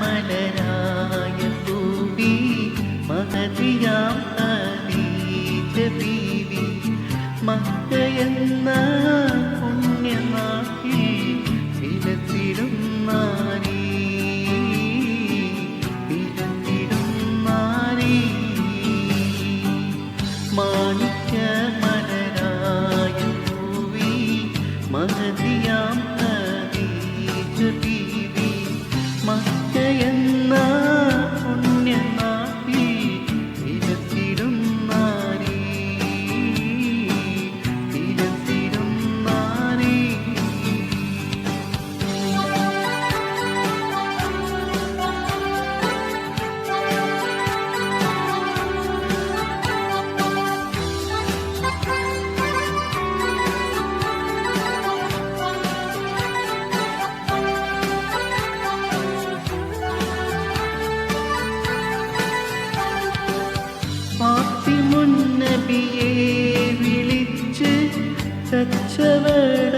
മാണിക്യമലരായ പൂവി മഹതിയാം ഖദീജ ബീവി മക്കയെന്ന പുണ്യനാട്ടിൽ വിലസിടും നാരി മാണിക്യമലരായ പൂവി മഹതിയാം ഖദീജ ബീവി മക്കയെന്ന പുണ്യനാട്ടിൽ വിലസിടും നാരി വിലസിടും നാരി. ഫാത്തിമുൻ നബിയെ വിളിച്ച് തച്ചവൾ